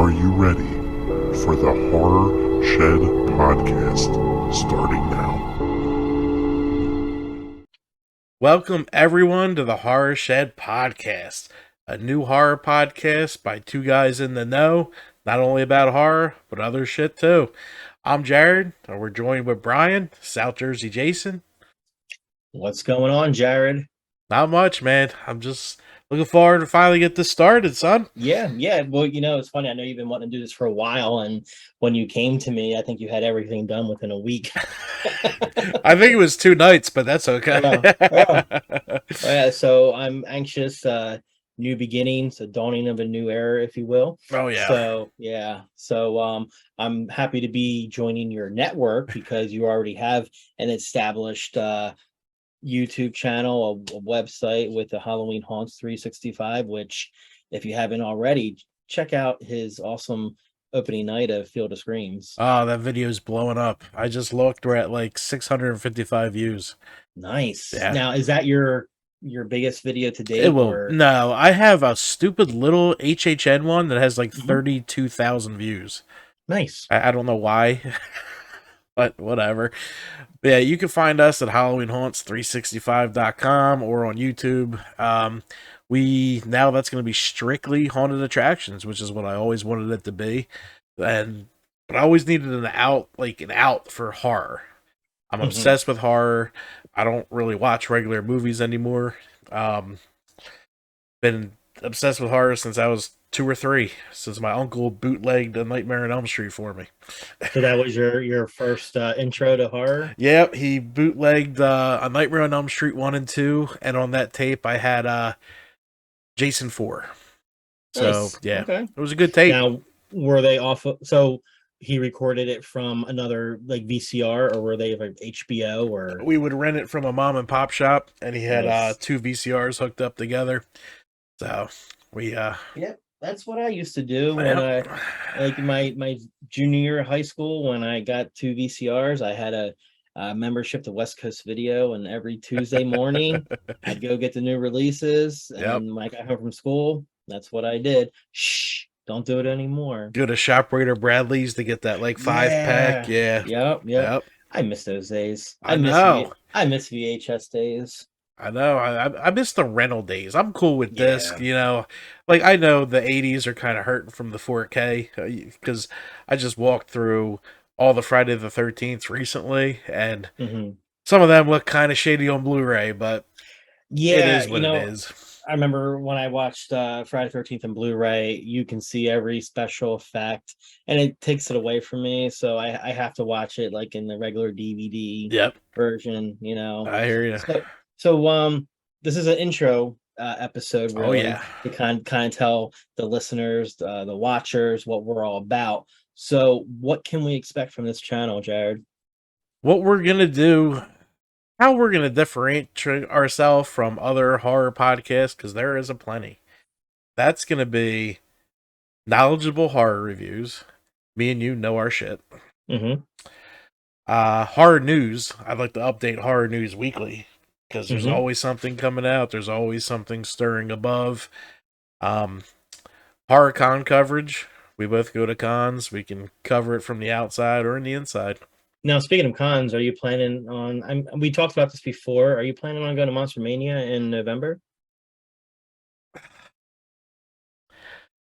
Are you ready for the Horror Shed podcast starting now? Welcome everyone to the Horror Shed podcast, a new horror podcast by two guys in the know, not only about horror, but other shit too. I'm Jared, and we're joined with Brian, South Jersey Jason. What's going on, Jared? Not much, man. I'm just looking forward to finally get this started, son. Yeah. Well, it's funny. I know you've been wanting to do this for a while, and when you came to me, I think you had everything done within a week. I think it was 2 nights, but that's okay. Yeah, so I'm anxious. New beginnings, a dawning of a new era, if you will. Oh yeah. So I'm happy to be joining your network because you already have an established YouTube channel, a website with the Halloween Haunts 365, which if you haven't already, check out his awesome opening night of Field of Screams. Oh, that video's blowing up. I just looked, we're at like 655 views. Nice. Yeah. Now, is that your biggest video to date? It will. No, I have a stupid little HHN one that has like 32,000 views. Nice. I don't know why, but whatever. But yeah, you can find us at HalloweenHaunts365.com or on YouTube. Now that's going to be strictly haunted attractions, which is what I always wanted it to be. But I always needed an out for horror. I'm obsessed with horror. I don't really watch regular movies anymore. Been obsessed with horror since I was 2 or 3, since my uncle bootlegged A Nightmare on Elm Street for me. So that was your first intro to horror? Yep, he bootlegged A Nightmare on Elm Street 1 and 2, and on that tape I had Jason 4. So, Nice. yeah, Okay. it was a good tape. Now, were they off of, so he recorded it from another like VCR, or were they like HBO? Or we would rent it from a mom and pop shop, and he had Nice. 2 VCRs hooked up together. So we Yep, that's what I used to do when I like my junior year of high school. When I got 2 VCRs, I had a membership to West Coast Video, and every Tuesday morning I'd go get the new releases. And when I got home from school, that's what I did. Shh, don't do it anymore. Go to ShopRaider Bradley's to get that like 5-pack. Yeah. Yep. I miss those days. I know. I miss VHS days. I know. I miss the rental days. I'm cool with disc, Like, I know the 80s are kind of hurting from the 4K because I just walked through all the Friday the 13th recently, and some of them look kind of shady on Blu-ray, but it is what it is. I remember when I watched Friday the 13th on Blu-ray, you can see every special effect, and it takes it away from me, so I have to watch it like in the regular DVD version, I hear you. So this is an intro episode, really, to kind of tell the listeners, the watchers, what we're all about. So what can we expect from this channel, Jared? What we're going to do, how we're going to differentiate ourselves from other horror podcasts, because there is a plenty. That's going to be knowledgeable horror reviews. Me and you know our shit. Horror news. I'd like to update horror news weekly, because there's always something coming out. There's always something stirring above. Horror con coverage. We both go to cons. We can cover it from the outside or in the inside. Now, speaking of cons, are you planning on... we talked about this before. Are you planning on going to Monster Mania in November?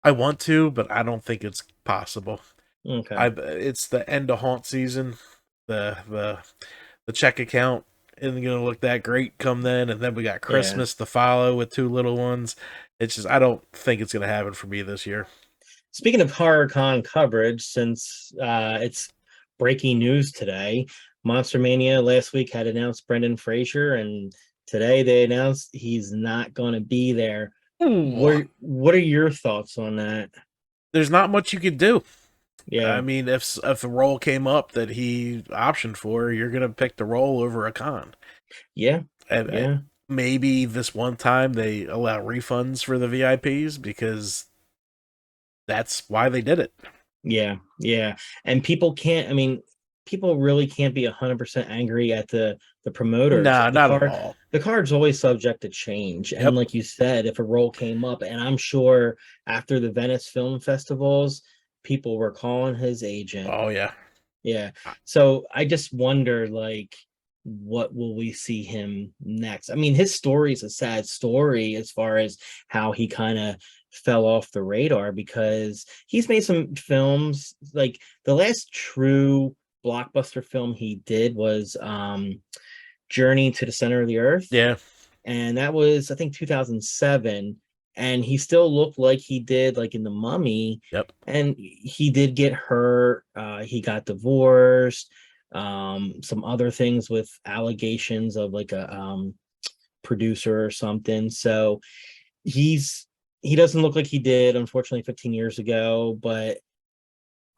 I want to, but I don't think it's possible. Okay. It's the end of haunt season. The check account isn't going to look that great come then, and then we got Christmas to follow with 2 little ones. It's just, I don't think it's going to happen for me this year. Speaking of horror con coverage, since it's breaking news today, Monster Mania last week had announced Brendan Fraser, and today they announced he's not going to be there. What are your thoughts on that? There's not much you could do. Yeah, I mean, if a role came up that he optioned for, you're gonna pick the role over a con. And maybe this one time they allow refunds for the VIPs because that's why they did it. Yeah. And people really can't be 100% angry at the promoter. Nah, not at all. The card's always subject to change. And like you said, if a role came up, and I'm sure after the Venice Film Festivals, people were calling his agent. Oh yeah. Yeah. So I just wonder, like, what will we see him next? I mean, his story is a sad story as far as how he kind of fell off the radar, because he's made some films. Like, the last true blockbuster film he did was Journey to the Center of the Earth. Yeah. And that was, I think, 2007. And he still looked like he did, like, in The Mummy. Yep. And he did get hurt. He got divorced. Some other things with allegations of, like, a producer or something. So he doesn't look like he did, unfortunately, 15 years ago. But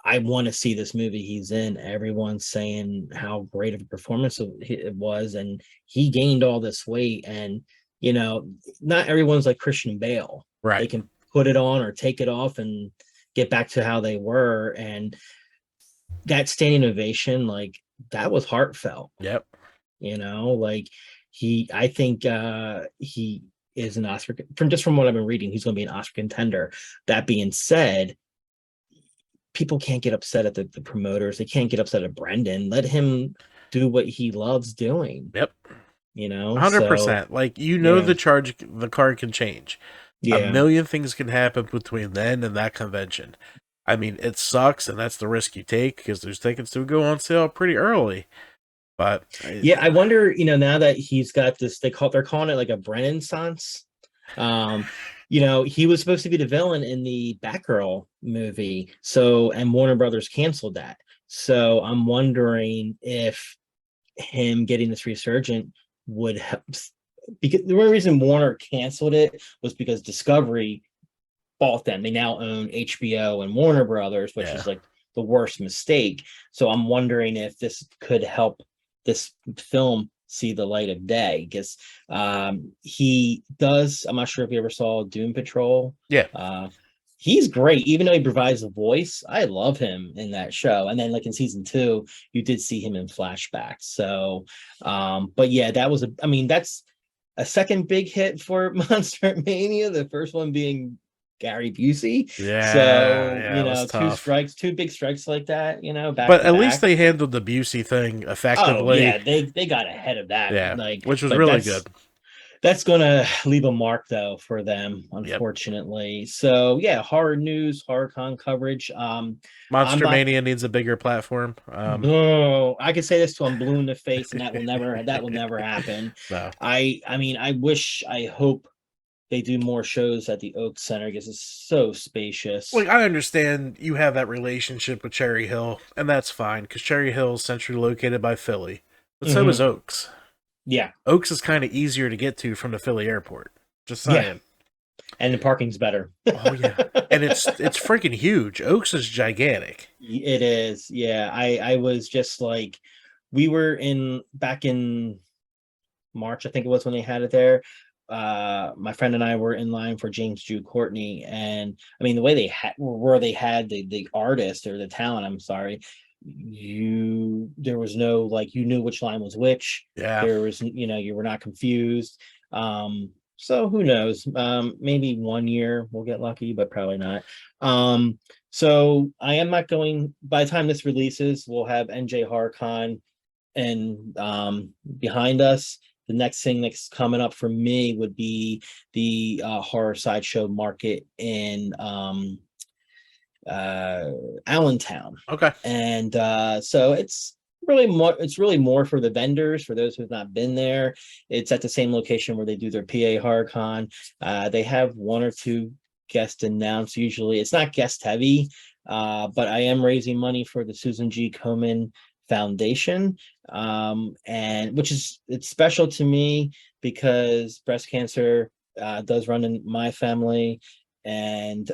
I want to see this movie he's in. Everyone's saying how great of a performance it was, and he gained all this weight. And not everyone's like Christian Bale. Right. They can put it on or take it off and get back to how they were. And that standing ovation, like, that was heartfelt. Yep. Like, I think he is an Oscar, from what I've been reading, he's going to be an Oscar contender. That being said, people can't get upset at the promoters. They can't get upset at Brendan. Let him do what he loves doing. Yep. 100%. Like, yeah. the card can change. Yeah. A million things can happen between then and that convention. I mean, it sucks, and that's the risk you take, because those tickets do go on sale pretty early. But yeah, I wonder, now that he's got this, they're calling it like a Renaissance. He was supposed to be the villain in the Batgirl movie, and Warner Brothers canceled that. So I'm wondering if him getting this resurgent would help, because the only reason Warner canceled it was because Discovery bought them. They now own HBO and Warner Brothers, which is like the worst mistake. So I'm wondering if this could help this film see the light of day, because he does. I'm not sure if you ever saw Doom Patrol. Yeah. He's great, even though he provides a voice. I love him in that show. And then, like, in season 2, you did see him in flashbacks. So, but yeah, that's a second big hit for Monster Mania. The first one being Gary Busey. Yeah. So, two big strikes like that, back but to at back. least they handled the Busey thing effectively. Oh, yeah, they got ahead of that. Yeah, which was really good. That's gonna leave a mark, though, for them, unfortunately. Yep. So yeah, horror news, HorrorCon coverage. Monster Mania needs a bigger platform. No, I can say this till I'm blue in the face, and that will never happen. No. I hope they do more shows at the Oak Center, because it's so spacious. Like, I understand you have that relationship with Cherry Hill, and that's fine, because Cherry Hill is centrally located by Philly, but so is Oaks. Yeah. Oaks is kind of easier to get to from the Philly airport. Just saying. Yeah. And the parking's better. Oh, yeah. And it's freaking huge. Oaks is gigantic. It is. Yeah. I was just like, we were back in March, I think it was, when they had it there. My friend and I were in line for James Jude Courtney, and I mean, the way they had the artist or the talent, I'm sorry, there was no, like, you knew which line was which. Yeah. There was, you were not confused. So who knows? Maybe one year we'll get lucky, but probably not. So I am not going. By the time this releases, we'll have NJ HorrorCon and behind us. The next thing that's coming up for me would be the horror sideshow market in Allentown. Okay. And so it's really more for the vendors, for those who have not been there. It's at the same location where they do their PA HorrorCon. They have one or two guests announced. Usually it's not guest heavy, but I am raising money for the Susan G. Komen Foundation, and it's special to me because breast cancer does run in my family. And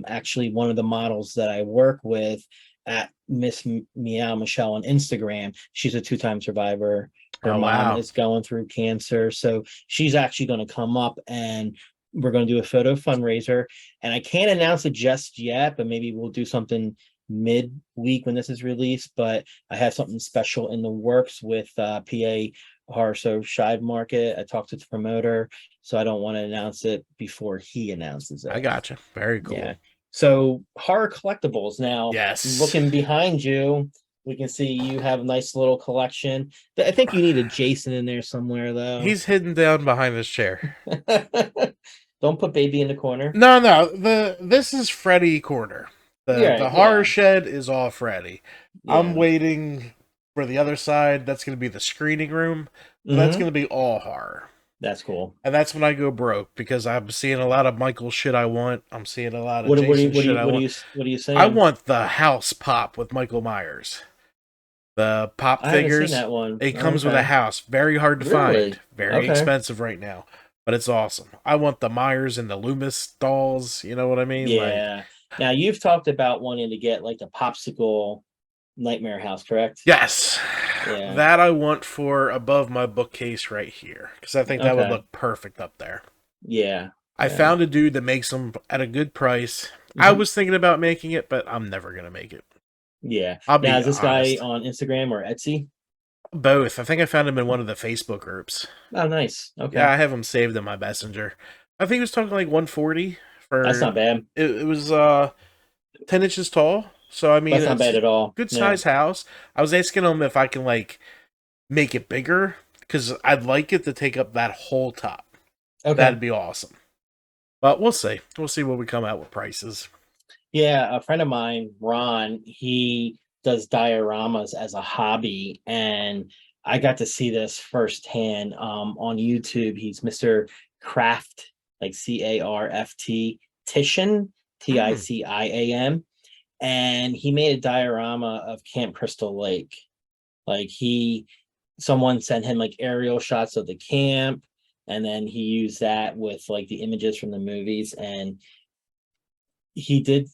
actually, one of the models that I work with at Miss Meow Michelle on Instagram, she's a 2-time survivor. Her mom is going through cancer. So she's actually going to come up, and we're going to do a photo fundraiser. And I can't announce it just yet, but maybe we'll do something mid-week when this is released. But I have something special in the works with PA Horror Show Shive Market. I talked to the promoter, so I don't want to announce it before he announces it. I gotcha. Very cool. Yeah. So horror collectibles. Now, Yes. looking behind you, we can see you have a nice little collection. I think you need a Jason in there somewhere, though. He's hidden down behind this chair. Don't put baby in the corner. No. This is Freddy corner. Yeah, The horror yeah, shed is all Freddy. I'm yeah. waiting for the other side. That's going to be the screening room. So that's Hmm. going to be all horror. That's cool. And that's when I go broke because I'm seeing a lot of Michael shit I want. I'm seeing a lot of What are you Jason what are shit you I what are want. you what are you I saying? want the house pop with Michael Myers. The pop I haven't seen figures. that one. It Oh, comes with a okay. house. Very hard to find. Really? Very Okay. expensive right now. But it's awesome. I want the Myers and the Loomis dolls. You know what I mean? Like, Yeah. Now you've talked about wanting to get like the popsicle nightmare house, correct? yes. Yeah. That I want for above my bookcase right here. Because I think that would Okay. look perfect up there. Yeah. I Yeah. found a dude that makes them at a good price. I Hmm. was thinking about making it, but I'm never going to make it. Yeah. I'll Now be is this guy honest. on Instagram or Etsy? Both. I think I found him in one of the Facebook groups. Oh, nice. Yeah, Okay. I have him saved in my messenger. I think he was talking like 140 That's for not bad. it was 10 inches tall. So I mean That's not it's bad at all. good Yeah. size house. I was asking him if I can like make it bigger because I'd like it to take up that whole top. Okay. That'd be awesome. But we'll see. We'll see what we come out with prices. Yeah, a friend of mine, Ron, he does dioramas as a hobby, and I got to see this firsthand on YouTube. He's Mr. Craft, like Carft Titian, Mm. Ticiam, and he made a diorama of Camp Crystal Lake. Like someone sent him like aerial shots of the camp, and then he used that with like the images from the movies, and he did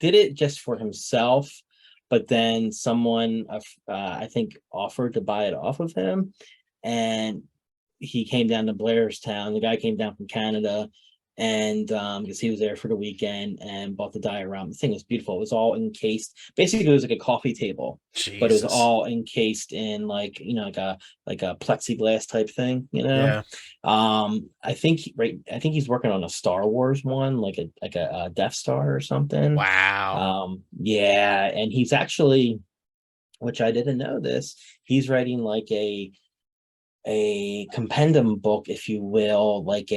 it just for himself, but then someone I think offered to buy it off of him, and he came down to Blairstown. The guy came down from Canada, and because he was there for the weekend and bought the diorama. The thing was beautiful. It was all encased. Basically, it was like a coffee table, but it was Jesus. all encased in like like a plexiglass type thing. Yeah. I think he's working on a Star Wars one, like a Death Star or something. Wow. Yeah, and he's actually, which I didn't know this, he's writing like a compendium book, if you will, like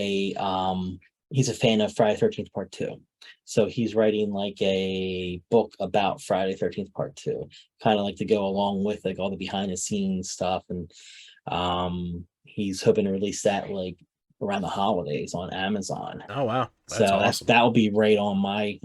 he's a fan of Friday 13th Part 2. So he's writing like a book about Friday 13th Part 2, kind of like to go along with like all the behind the scenes stuff. And he's hoping to release that like around the holidays on Amazon. Oh wow. That's So awesome. that'll be right on my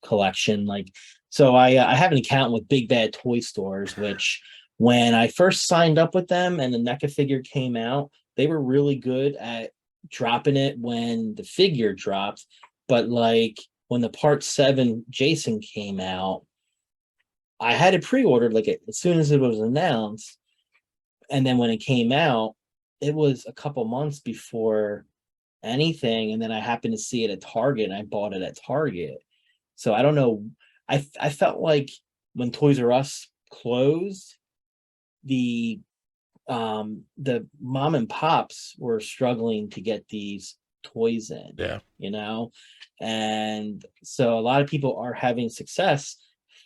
collection. Like, so I have an account with Big Bad Toy Stores, which when I first signed up with them and the NECA figure came out, they were really good at dropping it when the figure dropped. But like when the Part 7 Jason came out, I had it pre-ordered like as soon as it was announced. And then when it came out, it was a couple months before anything, and then I happened to see it at Target and I bought it at Target. So I don't know. I felt like when Toys R Us closed, the mom and pops were struggling to get these toys in, Yeah. you know? And so a lot of people are having success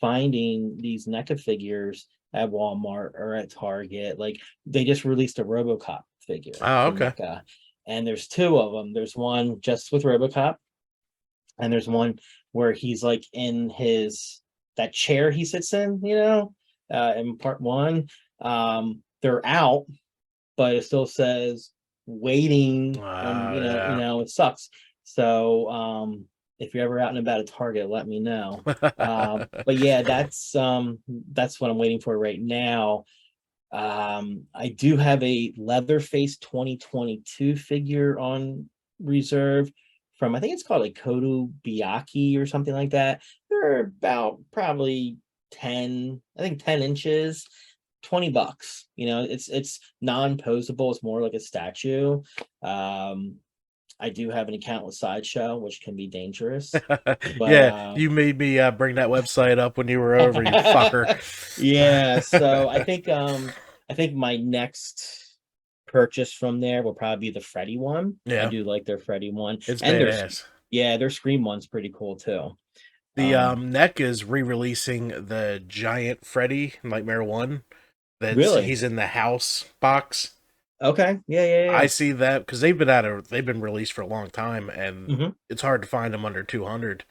finding these NECA figures at Walmart or at Target. Like they just released a RoboCop figure Oh, from okay. NECA, and there's two of them. There's one just with RoboCop, and there's one where he's like in his that chair he sits in, in part one. They're out, but it still says waiting, and Yeah. it sucks. So if you're ever out and about at Target, let me know. But yeah, that's what I'm waiting for right now. I do have a Leatherface 2022 figure on reserve from, I think it's called a Kodo Biaki or something like that. They're about probably 10 inches, $20. It's non-posable, it's more like a statue. I do have an account with Sideshow, which can be dangerous, but Yeah, you made me bring that website up when you were over, you fucker. yeah, so I think my next purchase from there will probably be the Freddy one. I Yeah, do like their Freddy one. it's And there's badass. Yeah, their Scream one's pretty cool too. The Neck is re-releasing the giant Freddy Nightmare 1. Really? He's in the house box. Okay. Yeah, yeah, I yeah. see that because they've been released for a long time, and Hmm. it's hard to find them under 200.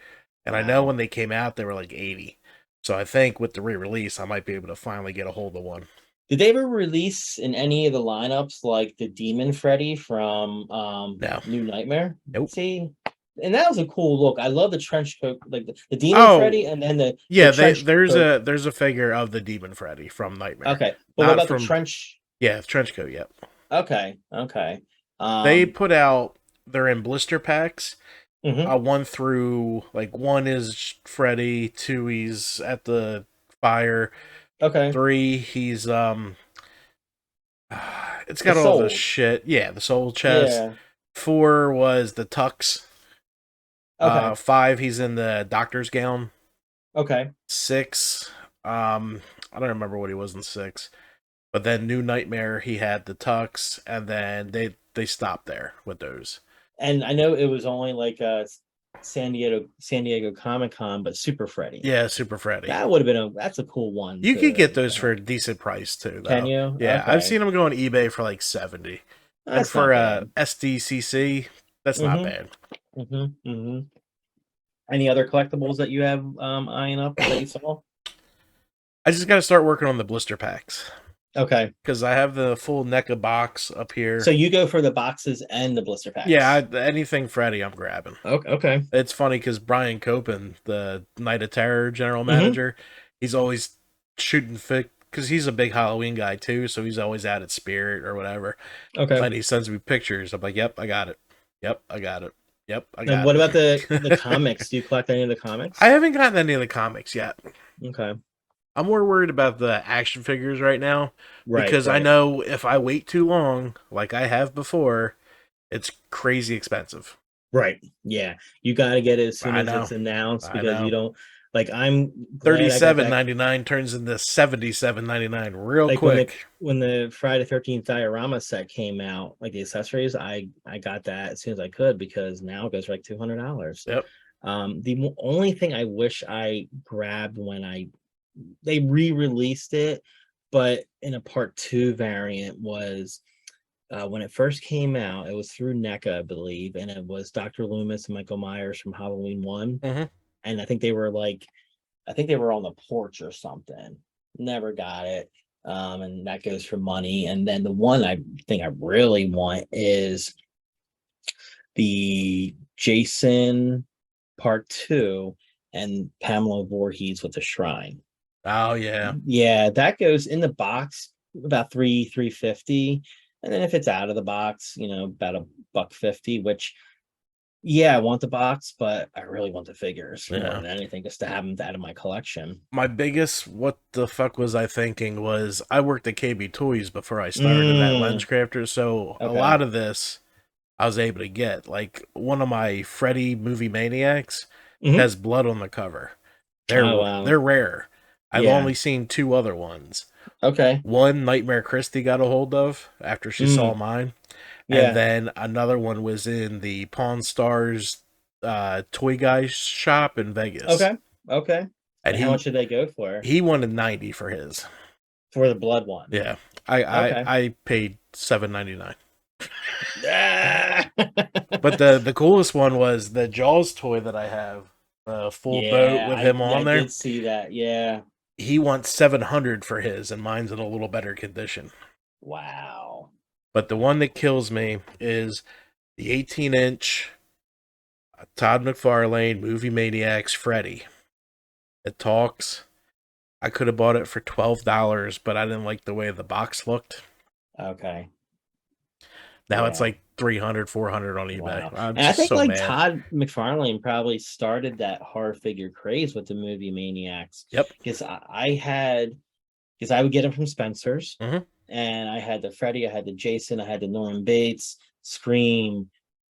And I know Wow. when they came out, they were like 80. So I think with the re-release, I might be able to finally get a hold of one. Did they ever release in any of the lineups like the Demon Freddy from No, New Nightmare? nope. See, and that was a cool look. I love the trench coat, like the Demon Freddy, Oh, and then the yeah. trench coat. There's a figure of the Demon Freddy from Nightmare, Okay, but what not about the from trench? trench coat. Yep. Okay, okay. They Um, put out. They're in blister packs. mhm, One through like one is Freddy, two he's at the fire, okay. three he's it's The got all the souls. shit. Yeah, the soul chest. Yeah. Four was the tux. Okay. Five he's in the doctor's gown. Okay. Six, I don't remember what he was in six. But then New Nightmare he had the tux, and then they stopped there with those. And I know it was only like San Diego Comic Con, but Super Freddy. Yeah, Super Freddy. That would have been that's a cool one You could get those to for have. a decent price too, Can though. you? Yeah, I've Okay. seen them go on eBay for like 70, and That's for not bad. SDCC, that's not Mm-hmm. bad. Mm-hmm. Mm-hmm. Any other collectibles that you have eyeing up that you saw? I just got to start working on the blister packs Okay. because I have the full NECA box up So here. you go for the boxes and the blister Yeah, packs. anything Freddy, I'm grabbing. Okay. Okay. It's funny because Brian Copen, the Night of Terror general Mm-hmm. manager, he's always shooting fit because he's a big Halloween guy too. So he's always out at Spirit or whatever, Okay. and he sends me pictures. I'm like, "Yep, I got it. Yep, I got it. Yep, I And got what about the it." comics? Do you collect any of the I comics? haven't gotten any of the comics yet. Okay. I'm more worried about the action figures right now Right. because I Right. know if I wait too long, like I have before, it's crazy expensive. Right. Yeah. You got to get it as soon I as know. it's announced I because you know. don't like I'm glad I got that 37.99 turns into 77.99 real like quick. when the Friday 13th diorama set came out, like the accessories, I got that as soon as I could because now it goes for like $200. Yep. Only thing I wish I grabbed when they re-released it, but in a part two variant was when it first came out, it was through NECA, I believe, and it was Dr. Loomis and Michael Myers from Halloween 1. Hmm. And I think they were like, I think they were on the porch or something. Never got it. And that goes for money. And then the one I think I really want is the Jason part two and Pamela Voorhees with the shrine. Oh yeah. Yeah, that goes in the box about 350. And then if it's out of the box, about a buck 50, which yeah, I want the box, but I really want the figures more Yeah. than anything, just to have them out of my collection. My biggest what the fuck was I thinking was I worked at KB Toys before I started at Mm, Lens Crafter, so a okay. lot of this I was able to get. Like one of my Freddy movie maniacs Hmm. has blood on the cover. Oh wow. They're rare. I've Yeah. only seen two other ones. Okay. One Nightmare Christie got a hold of after she saw Mm, mine, and yeah. then another one was in the Pawn Stars toy guy shop in Vegas, Okay. Okay. and And how much did they go for he wanted 90 for his. for the blood one? Yeah, Okay. I paid $7.99. Ah! But the coolest one was the Jaws toy that I have, the full boat Yeah, with him I on there. did see that. Yeah. He wants 700 for his, and mine's in a little better condition. Wow. But the one that kills me is the 18-inch Todd McFarlane Movie Maniacs Freddy. It talks. I could have bought it for $12, but I didn't like the way the box looked. Okay. Now it's Yeah. like 300, 400 on eBay. Wow. I'm And I just think so like mad. Todd McFarlane probably started that horror figure craze with the movie Maniacs. Yep. Because I would get them from Spencer's, Mhm. and I had the Freddy, I had the Jason, I had the Norman Bates, Scream,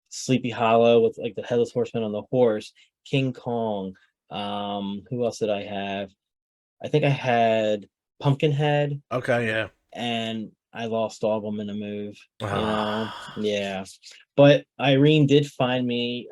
Sleepy Hollow with like the headless horseman on the horse, King Kong. Who else did I have? I think I had Pumpkinhead, Okay, yeah. and I lost all of them in a move. Ah. Yeah. But Irene did find me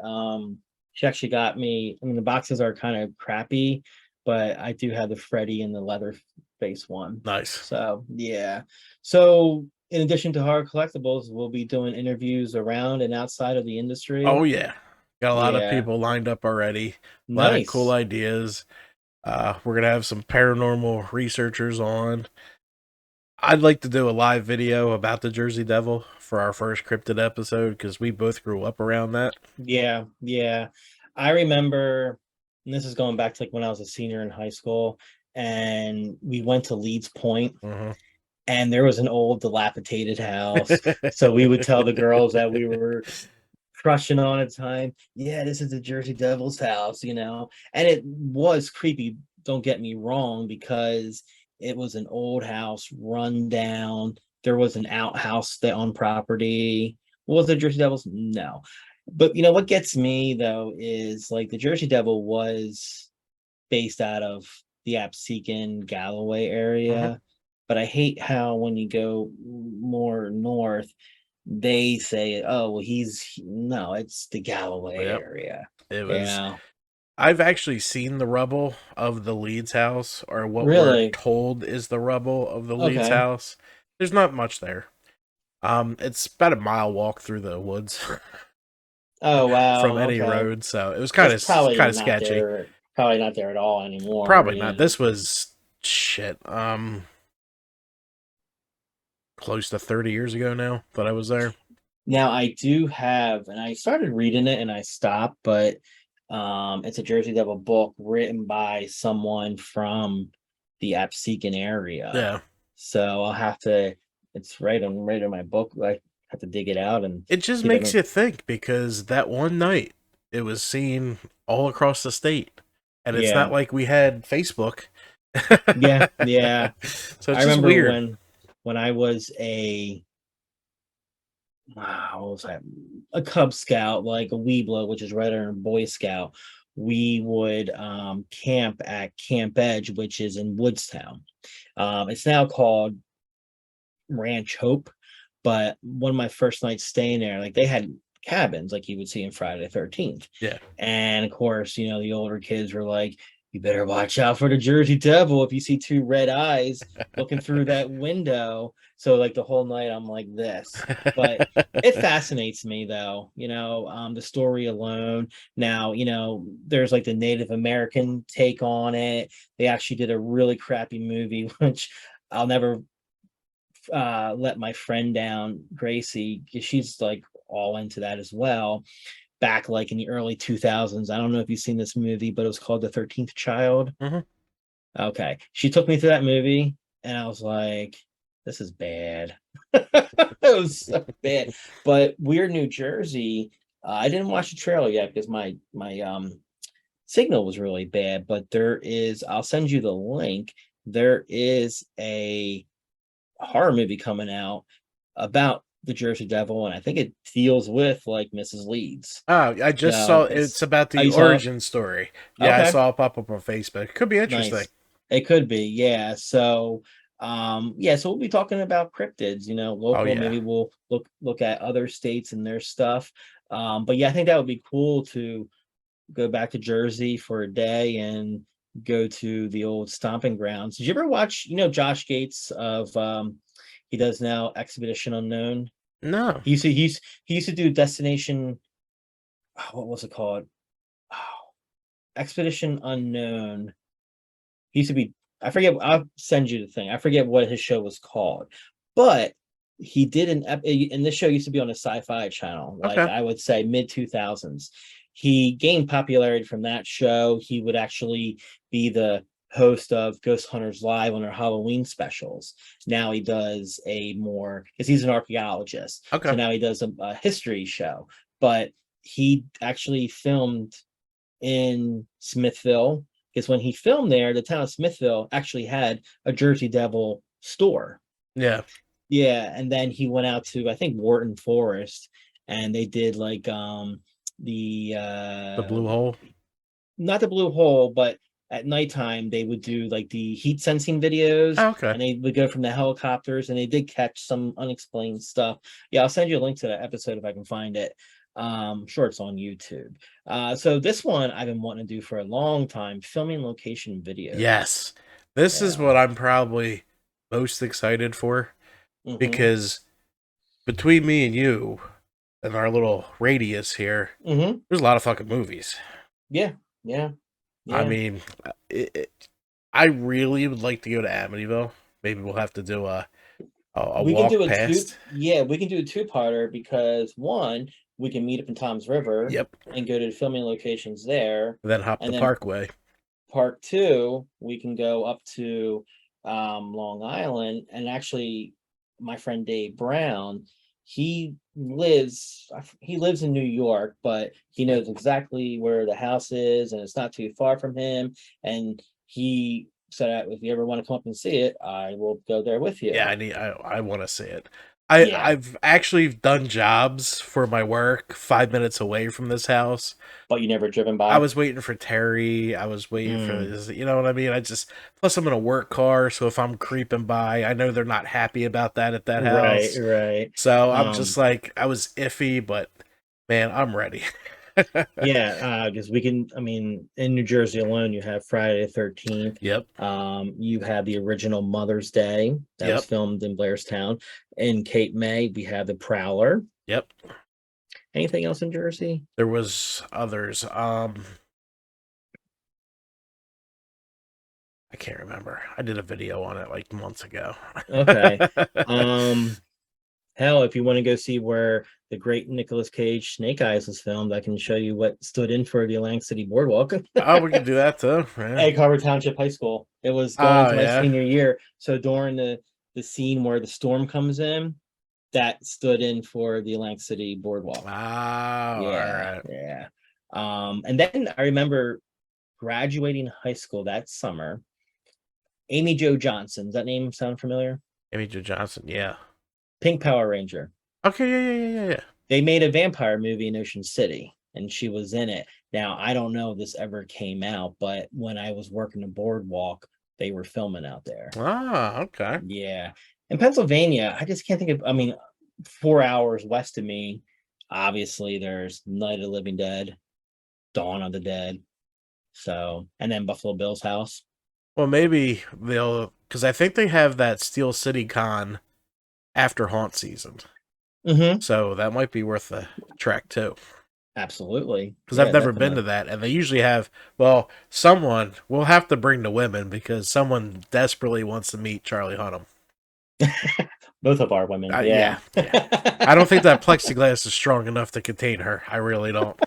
She actually got me. I mean, the boxes are kind of crappy, but I do have the Freddy and the leather face one. Nice. So yeah. So in addition to horror collectibles, we'll be doing interviews around and outside of the industry. Oh yeah, got a lot of Yeah. people lined up already. A lot of cool Nice. ideas. We're gonna have some paranormal researchers on. I'd like to do a live video about the Jersey Devil for our first cryptid episode because we both grew up around that. Yeah, yeah. I remember, and this is going back to like when I was a senior in high school, and we went to Leeds Point, Mhm. and there was an old dilapidated house. So we would tell the girls that we were crushing on at the time, yeah, this is the Jersey Devil's house, and it was creepy. Don't get me wrong, because it was an old house, run down. There was an outhouse that on property. Was it Jersey Devils? No. But what gets me though is like the Jersey Devil was based out of the Absecon Galloway Mhm. area. But I hate how when you go more north, they say, "Oh, well, no, it's the Galloway Yep. area." It was. Yeah, I've actually seen the rubble of the Leeds house, or what we're really. told is the rubble of the Leeds Okay. house. There's not much there. It's about a mile walk through the woods Oh, from wow. any Okay. road, so it was It's kind of sketchy. probably not there at all anymore. Probably Yeah. not. This was shit. Close to 30 years ago now that I was there. Now I do have, and I started reading it and I stopped, but it's a Jersey Devil book written by someone from the Absecon area. Yeah. So I'll have to, it's right in my book. I have to dig it out and It just see if I makes can. you think because that one night it was seen all across the state. And it's Yeah. not like we had Facebook. Yeah. Yeah. So I it's just remember weird. when I was what was that? A Cub Scout, like a Weeblo, which is right under a Boy Scout. We would camp at Camp Edge, which is in Woodstown. It's now called Ranch Hope, but one of my first nights staying there, like they had cabins like you would see in Friday the 13th. Yeah. And of course, the older kids were like, you better watch out for the Jersey Devil if you see two red eyes looking through that window. So like the whole night I'm like this. But it fascinates me though, the story alone. Now, there's like the Native American take on it. They actually did a really crappy movie, which I'll never let my friend down, Gracie, because she's like all into that as well. Back like in the early 2000s. I don't know if you've seen this movie, but it was called The 13th Child. Mhm. Okay. She took me through that movie and I was like, this is bad. It was so bad. But Weird New Jersey, I didn't watch the trailer yet because my signal was really bad, but I'll send you the link. There is a horror movie coming out about the Jersey Devil, and I think it deals with like Mrs. Leeds. Oh, I just So saw it's about oh, the you saw it? origin story. Yeah, I Okay, saw it pop up on Facebook. Could be interesting. nice. It could be, yeah. So yeah, so we'll be talking about cryptids, Oh local. yeah. Maybe we'll look at other states and their stuff. But yeah, I think that would be cool to go back to Jersey for a day and go to the old stomping grounds. Did you ever watch, Josh Gates of he does now Expedition Unknown? No. He used to do Destination, what was it called? Oh, Expedition Unknown. He used to be, I forget, I'll send you the thing. I forget what his show was called. But he did and this show used to be on a sci-fi channel, like Okay. I would say mid 2000s. He gained popularity from that show. He would actually be the host of Ghost Hunters Live on their Halloween specials. Now he does because he's an archaeologist. So Okay. now he does a history show. But he actually filmed in Smithville, because when he filmed there, the town of Smithville actually had a Jersey Devil store. Yeah. Yeah, and then he went out to I think Wharton Forest, and they did like the The blue hole. not the blue hole, but at nighttime they would do like the heat sensing videos, Oh, okay. and they would go from the helicopters, and they did catch some unexplained stuff. Yeah, I'll send you a link to that episode if I can find it. Sure, it's on YouTube. So this one I've been wanting to do for a long time, filming location videos. Yes. This is Yeah. what I'm probably most excited for Mm-hmm. because between me and you and our little radius here, Mm-hmm. there's a lot of fucking movies. Yeah. Yeah. I Yeah. mean, I really would like to go to Amityville. Maybe we'll have to do a We can do walk a two. past. Yeah, we can do a two-parter because one, we can meet up in Tom's River Yep. and go to the filming locations there, And then hop the and then Parkway. part two, we can go up to Long Island. And actually, my friend Dave Brown, he lives in New York, but he knows exactly where the house is, and it's not too far from him. And he said, if you ever want to come up and see it, I will go there with Yeah, you. I want to see it. Yeah, I've actually done jobs for my work 5 minutes away from this house. but you never driven I by. was waiting for Terry. I was waiting for Mm, this. You know what I mean? Plus I'm in a work car, so if I'm creeping by, I know they're not happy about that at that right, house. right. So I'm just Um, like, I was iffy, but man, I'm ready. Yeah, because we can. I mean, in New Jersey alone, you have Friday the 13th. Yep. You have the original Mother's Day that was Yep. filmed in Blairstown. In Cape May, we have the Prowler. Yep. Anything else in Jersey? There was others. I can't remember. I did a video on it like months ago. Okay. Um, Hell, if you want to go see where the great Nicolas Cage Snake Eyes was filmed, I can show you what stood in for the Atlantic City Boardwalk. Oh, we could do that too. Yeah. Egg Harbor Township High School. It was going Oh into my yeah. senior year. So during the scene where the storm comes in, that stood in for the Atlantic City Boardwalk. Wow. All Yeah, right. yeah. And then I remember graduating high school that summer. Amy Jo Johnson. Does that name sound familiar? Amy Jo Johnson. Yeah. Pink Power Ranger. Okay. Yeah. They made a vampire movie in Ocean City, and she was in it. Now, I don't know if this ever came out, but when I was working the boardwalk, they were filming out there. Ah. Okay. Yeah. In Pennsylvania, I just can't think of, I mean, 4 hours west of me, obviously there's Night of the Living Dead, Dawn of the Dead. So, and then Buffalo Bill's house. Well, maybe they'll because I think they have that Steel City Con after haunt season, Mm-hmm. so that might be worth the trek too. Absolutely. Because I've Yeah, never been to definitely. that, and they usually have. Well, someone will have to bring the women because someone desperately wants to meet Charlie Hunnam. Both of our women. Yeah. Yeah. I don't think that plexiglass is strong enough to contain her. I really don't.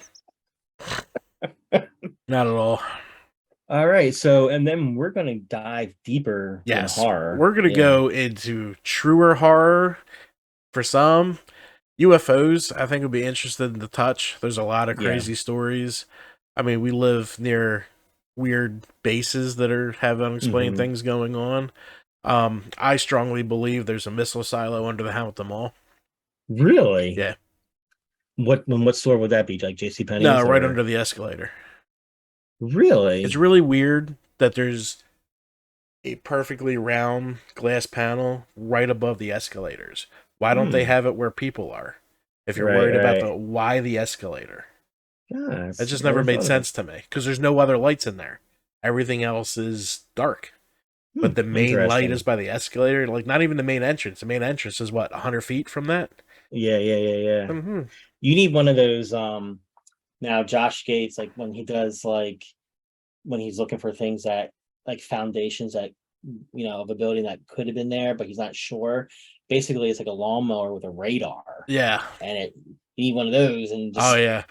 Not at all. All right. So, and then we're going to dive deeper in Yes, horror. we're gonna Yeah. go into truer horror for some. UFOs, I think, would be interested in to touch. There's a lot of Yeah. crazy stories. I mean, we live near weird bases that have unexplained Hmm. things going on. I strongly believe there's a missile silo under the Hamilton Mall. Really? Yeah, What store would that be? Like JC no, Penney's right or under the escalator. It's really? really weird that there's a perfectly round glass panel right above the escalators. Why don't they Hmm. have it where people are? If you're Right, worried about right. why the escalator? Yeah, That it's just never very made funny. sense to me because there's no other lights in there. Everything else is dark. Hmm. But the main light is Interesting. by the escalator. Like, not even the main entrance. The main entrance is what, 100 feet from that? Yeah, yeah, yeah, yeah. Mm-hmm. You need one of those now Josh Gates, like when he does like when he's looking for things that like foundations that of a building that could have been there, but he's not sure. Basically, it's like a lawnmower with a radar, Yeah. and you need one of those, and Oh, just yeah.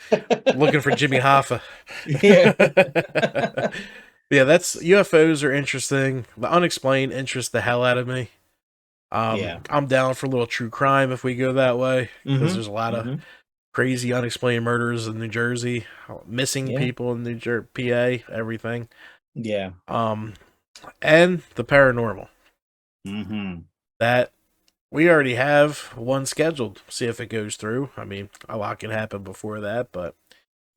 Looking for Jimmy Hoffa. yeah, Yeah, that's UFOs are interesting. The unexplained interest the hell out of me. yeah. I'm down for a little true crime if we go that way because Mm-hmm. there's a lot of Mm-hmm. crazy unexplained murders in New Jersey, missing Yeah. people in PA, everything. Yeah. Um, and the paranormal Mm-hmm. that we already have one scheduled. See if it goes through. I mean, a lot can happen before that, but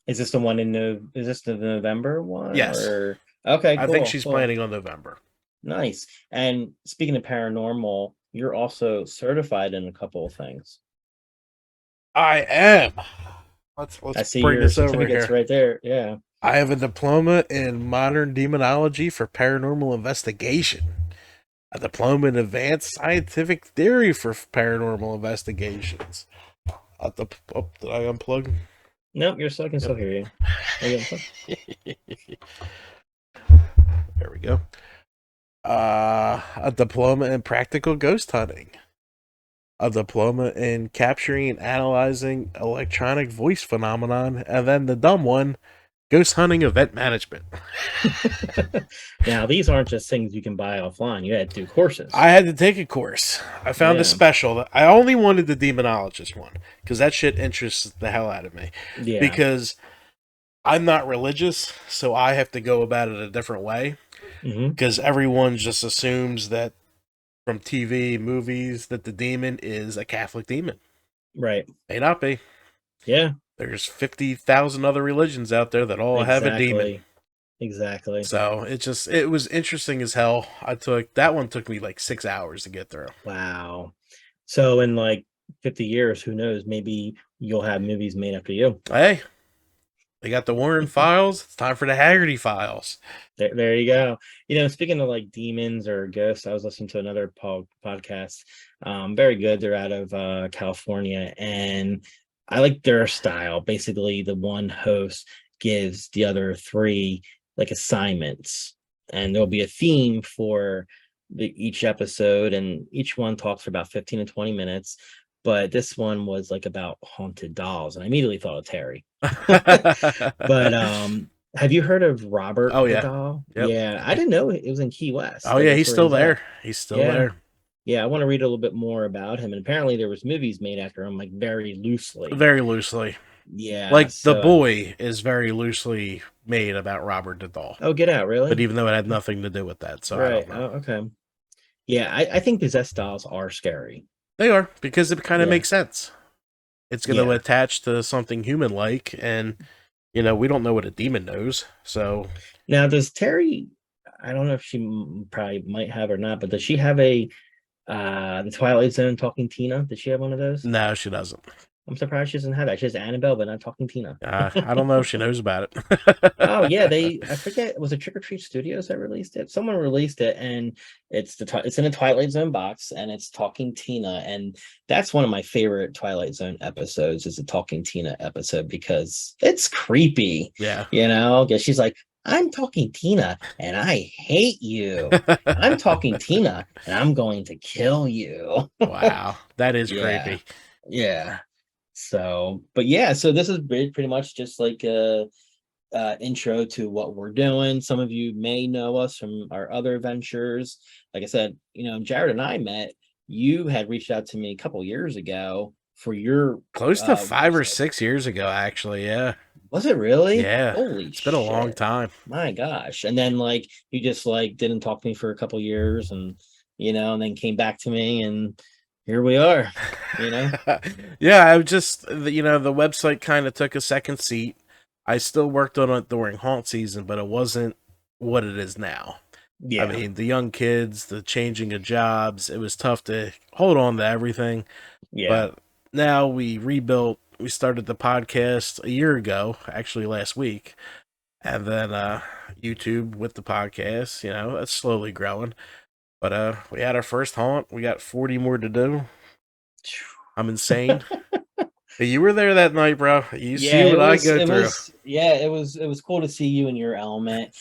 Is this the one in is this the November one yes, or okay, I think cool, she's cool. planning on November. Nice. And speaking of paranormal, you're also certified in a couple of things. I am. I Let's see bring your this over certificates here. right there. Yeah. I have a diploma in modern demonology for paranormal investigation. A diploma in advanced scientific theory for paranormal investigations. Did I unplug? Nope, you're still, I can Yep. still hear you. Are you on? There we go. A diploma in practical ghost hunting. A diploma in capturing and analyzing electronic voice phenomenon, and then the dumb one, ghost hunting event management. Now, these aren't just things you can buy offline. You had to do courses. I had to take a course. I found a Yeah. special. I only wanted the demonologist one because that shit interests the hell out of me. Yeah. Because I'm not religious, so I have to go about it a different way. hmm Because everyone just assumes that from TV, movies, that the demon is a Catholic demon. Right. May not be. Yeah. There's 50,000 other religions out there that all have a demon. Exactly. So it was interesting as hell. That one took me like 6 hours to get through. Wow. So in like 50 years, who knows? Maybe you'll have movies made after you. Hey, they got the Warren files. It's time for the Haggerty files. There you go. You know, speaking of like demons or ghosts, I was listening to another podcast. Very good. They're out of California, and I like their style. Basically, the one host gives the other three like assignments, and there'll be a theme for each episode, and each one talks for about 15 to 20 minutes. But this one was like about haunted dolls, and I immediately thought of Terry. But have you heard of Robert Oh the yeah. doll? Yep. Yeah, I didn't know it was in Key West. Oh Like, yeah, that's he's where still he's there. at. He's still Yeah. there. Yeah, I want to read a little bit more about him. And apparently there was movies made after him, like very loosely. Very loosely. Yeah. Like The so- Boy is very loosely made about Robert the doll. Oh, Get Out, really? But even though it had nothing to do with that, so I Right. don't know. Oh, okay. Yeah, I think possessed dolls are scary. They are, because it kind of Yeah. makes sense. It's going to Yeah. attach to something human-like, and we don't know what a demon knows. So Now, does Terry, I don't know if she probably might have or not, but does she have the Twilight Zone Talking Tina? Did she have one of those? no, she doesn't. I'm surprised she doesn't have that. She has Annabelle, but not Talking Tina. I don't know if she knows about it. Oh yeah, I forget, was it Trick or Treat Studios that released it? Someone released it, and it's in a Twilight Zone box, and it's Talking Tina, and that's one of my favorite Twilight Zone episodes, is the Talking Tina episode, because it's creepy. Yeah. Because she's like, I'm Talking Tina and I hate you. I'm Talking Tina and I'm going to kill you. Wow, that is Yeah. creepy. Yeah. So, but yeah, so this is pretty much just like a intro to what we're doing. Some of you may know us from our other ventures. Like I said, Jared and I met. You had reached out to me a couple years ago for your Close to 5 or website. 6 years ago, actually. Yeah. Was it really? Yeah. Holy It's been a long shit. time. My gosh. And then like you just like didn't talk to me for a couple years, and and then came back to me, and here we are. Yeah, I just the website kind of took a second seat. I still worked on it during haunt season, but it wasn't what it is now. Yeah. I mean, the young kids, the changing of jobs, it was tough to hold on to everything. Yeah. But now we rebuilt. We started the podcast a year ago, actually last week. And then YouTube with the podcast, that's slowly growing. But we had our first haunt. We got 40 more to do. I'm insane. You were there that night, bro. You see what I go through. It was cool to see you in your element.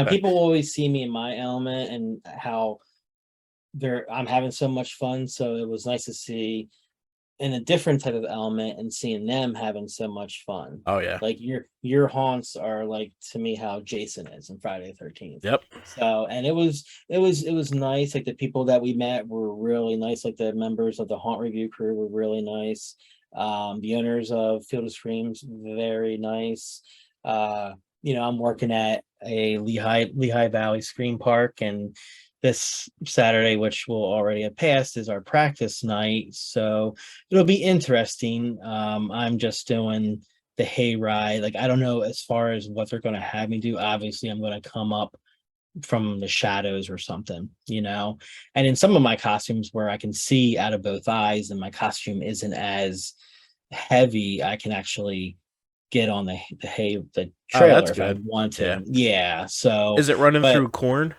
People always see me in my element and how I'm having so much fun. So it was nice to see in a different type of element and seeing them having so much fun. Oh yeah. Like your haunts are like, to me, how Jason is in Friday the 13th. Yep. So, and it was nice. Like the people that we met were really nice. Like the members of the haunt review crew were really nice. The owners of Field of Screams, very nice. I'm working at a Lehigh Valley Scream Park, and this Saturday, which will already have passed, is our practice night. So it'll be interesting. I'm just doing the hayride. Like, I don't know as far as what they're going to have me do. Obviously, I'm going to come up from the shadows or something, and in some of my costumes where I can see out of both eyes, and my costume isn't as heavy, I can actually get on the Oh, that's trailer if I good. want Yeah. to. Yeah. So, Is it running but through corn?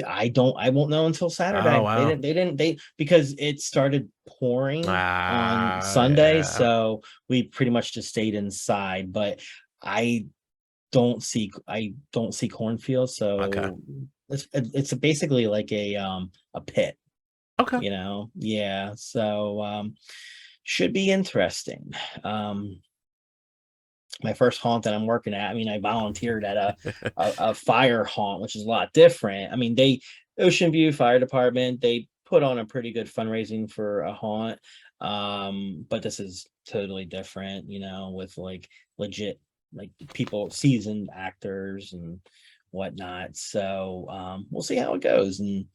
I won't know until Oh, Saturday. wow. They because it started pouring on Ah, Sunday, yeah. so we pretty much just stayed inside. But I I don't see cornfields, Okay. so it's basically like a pit, Okay. you know. Yeah, so should be interesting. Um my first haunt that I'm working at, I mean, I volunteered at a fire haunt, which is a lot different. I mean, Ocean View Fire Department, they put on a pretty good fundraising for a haunt. But this is totally different, you know, with like legit like people, seasoned actors and whatnot. So we'll see how it goes. And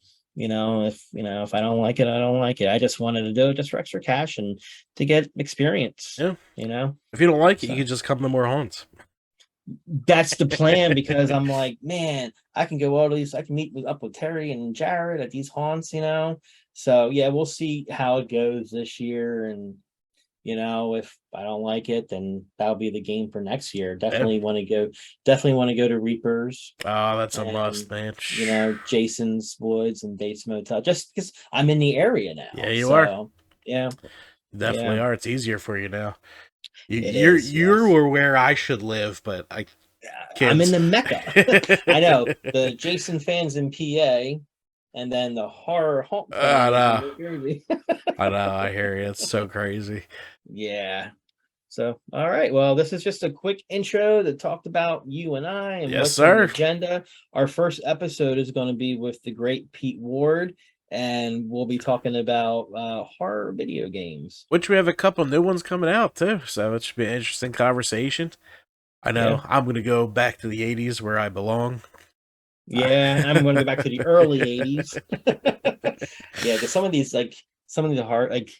if I don't like it, I don't like it. I just wanted to do it just for extra cash and to get experience, Yeah. you know. If you don't like it, you So can just come to more haunts. that's the plan because I'm like, man, I can go all these, I can up with Terry and Jared at these haunts, you know. So yeah, we'll see how it goes this year. And if I don't like it, then that'll be the game for next year. Yeah. Definitely want to go to Reapers Oh, that's a must, and man. Jason's Woods and Dates Motel, just because I'm in the area Yeah, now. you are. So yeah, Definitely yeah, are. It's easier for you now. You, it you're is. Yes. you're where I should live, but I I'm in can't. the Mecca. I know the Jason fans in PA, and then the horror haunt I fan is in know. New Jersey. I know. I hear you. It's so crazy. Yeah. So, all right. Well, this is just a quick intro that talked about you and I and Yes, what's on the sir. agenda. Our first episode is going to be with the great Pete Ward, and we'll be talking about horror video games. Which we have a couple new ones coming out too, so it should be an interesting conversation. I Yeah. know I'm gonna go back to the '80s where I belong. Yeah. I'm going to go back to the early 80s. Yeah. Because some of these hard, like,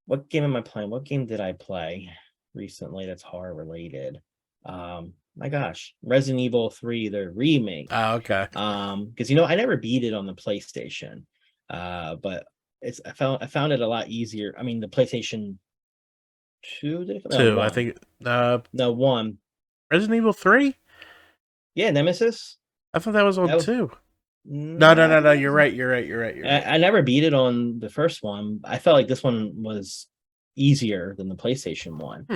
what game am I playing? What game did I play recently that's horror related? My gosh, Resident Evil 3, the remake. Oh, okay. Because I never beat it on the PlayStation. But I found it a lot easier. I mean, the PlayStation 2, no, Two, I one. think. No, one. Resident Evil 3. Yeah, Nemesis. I thought that was on That was, 2. No, no, no, no, no. that You're was right. You're right. You're right. You're right. I never beat it on the first one. I felt like this one was easier than the PlayStation one.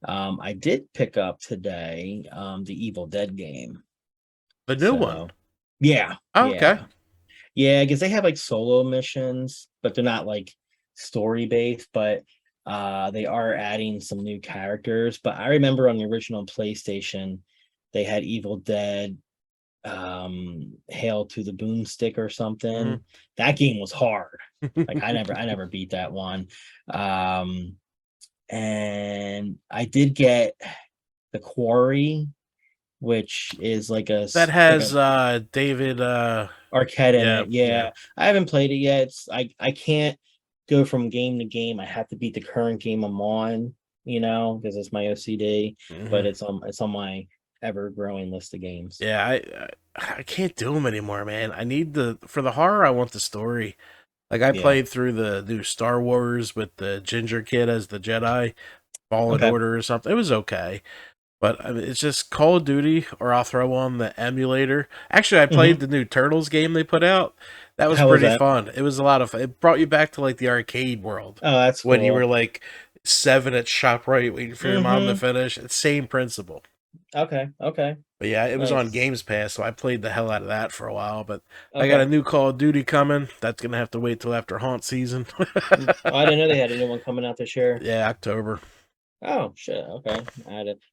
Hmm. I did pick up today the Evil Dead game. The new one. Yeah, Oh, okay. yeah, because they have like solo missions, but they're not like story based. But they are adding some new characters. But I remember on the original PlayStation, they had Evil Dead Hail to the Boomstick or something. That game was hard. Like I never beat that one. And I did get the Quarry, which is like That has David. Arquette in Yeah, it. yeah. Yeah, I haven't played it yet. I can't go from game to game. I have to beat the current game I'm on, because it's my OCD. But Hmm. it's on my ever growing list of games. Yeah, I can't do them anymore, man. I need for the horror. I want the story. Like I Yeah. played through the new Star Wars with the ginger kid as the Jedi Fallen Okay. Order or something. It was okay, but I mean, it's just Call of Duty, or I'll throw on the emulator. Actually, I played Hmm. the new Turtles game they put out. That was How was pretty that? fun. It was a lot of fun. It brought you back to like the arcade world Oh, that's when you cool. were like 7 at ShopRite waiting for your mom to Hmm. finish. It's same principle. Okay. Okay. But yeah, it was on Nice. Games Pass, so I played the hell out of that for a while. But I got Okay. a new Call of Duty coming. That's gonna have to wait till after haunt season. Oh, I didn't know they had a new one coming out this year. Yeah, October. Oh shit. Okay.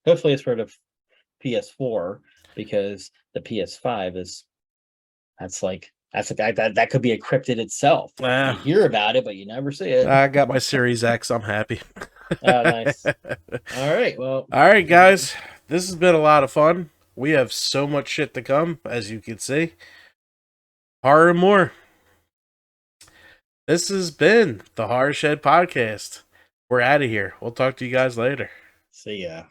Hopefully it's for the PS4 because the PS5 that could be a cryptid itself. Yeah, You hear about it, but you never see it. I got my Series X. I'm happy. Oh, nice. All right. Well, All right, guys. This has been a lot of fun. We have so much shit to come, as you can see. Horror and more. This has been the Horror Shed Podcast. We're out of here. We'll talk to you guys later. see ya.